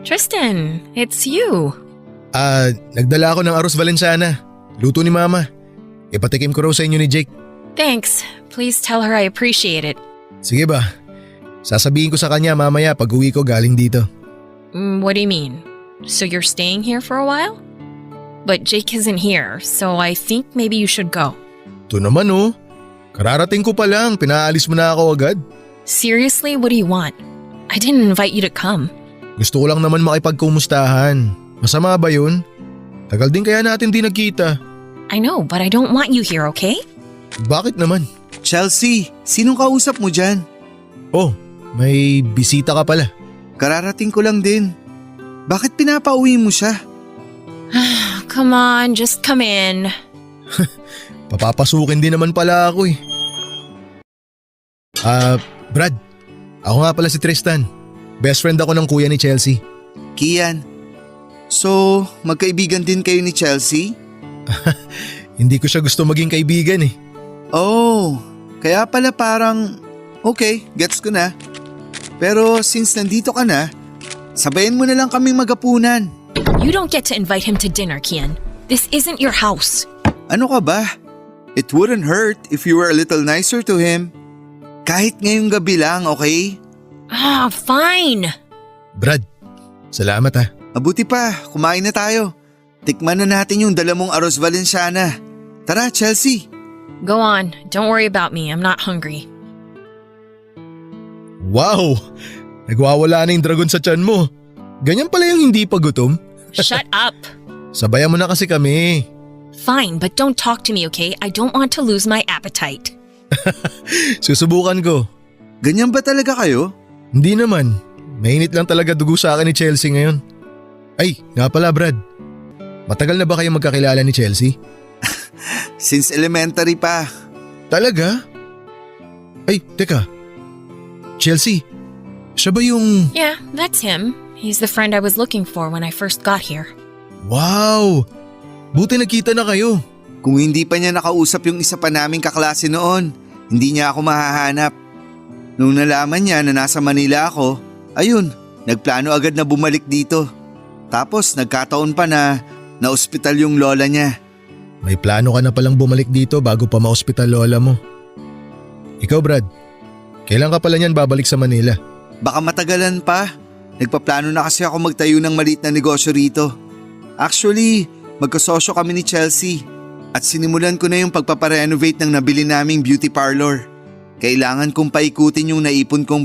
Tristan, it's you. Nagdala ako ng arroz valenciana. Luto ni Mama. Ipatikim ko raw sa inyo ni Jake. Thanks. Please tell her I appreciate it. Sige ba? Sasabihin ko sa kanya mamaya pag uwi ko galing dito. What do you mean? So you're staying here for a while? But Jake isn't here, so I think maybe you should go. Ito naman oh. Kararating ko pa lang, pinaalis mo na ako agad. Seriously, what do you want? I didn't invite you to come. Gusto ko lang naman makipagkumustahan. Masama ba yun? Tagal din kaya natin di nagkita. I know, but I don't want you here, okay? Bakit naman? Chelsea, sinong kausap mo dyan? Oh, may bisita ka pala. Kararating ko lang din. Bakit pinapauwi mo siya? Come on, just come in. Papapasukin din naman pala ako eh. Brad, ako nga pala si Tristan. Best friend ako ng kuya ni Chelsea. Kian, so magkaibigan din kayo ni Chelsea? Hindi ko siya gusto maging kaibigan eh. Oh, kaya pala parang okay, gets ko na. Pero since nandito ka na, sabayan mo na lang kaming magapunan. You don't get to invite him to dinner, Kian. This isn't your house. Ano ka ba? It wouldn't hurt if you were a little nicer to him. Kahit ngayong gabi lang, okay? Fine. Brad, salamat ha. Mabuti pa, kumain na tayo. Tikman na natin yung dala mong arroz valenciana. Tara, Chelsea. Go on. Don't worry about me. I'm not hungry. Wow! Nagwawala na yung dragon sa tiyan mo. Ganyan pala yung hindi pa gutom. Shut up. Sabayan mo na kasi kami. Fine, but don't talk to me, okay? I don't want to lose my appetite. Susubukan ko. Ganyan ba talaga kayo? Hindi naman. Mainit lang talaga dugo sa akin ni Chelsea ngayon. Ay, nga pala Brad. Matagal na ba kayo magkakilala ni Chelsea? Since elementary pa. Talaga? Ay, teka. Chelsea, siya ba yung… Yeah, that's him. He's the friend I was looking for when I first got here. Wow! Buti nagkita na kayo. Kung hindi pa niya nakausap yung isa pa naming kaklase noon, hindi niya ako mahahanap. Nung nalaman niya na nasa Manila ako, ayun, nagplano agad na bumalik dito. Tapos nagkataon pa na na-ospital yung lola niya. May plano ka na palang bumalik dito bago pa ma-ospital lola mo. Ikaw Brad, kailan ka pala niyan babalik sa Manila? Baka matagalan pa. Nagpaplano na kasi ako magtayo ng maliit na negosyo rito. Actually, magkasosyo kami ni Chelsea at sinimulan ko na yung pagpaparenovate ng nabili naming beauty parlor. Kailangan kong paikutin yung naipon kong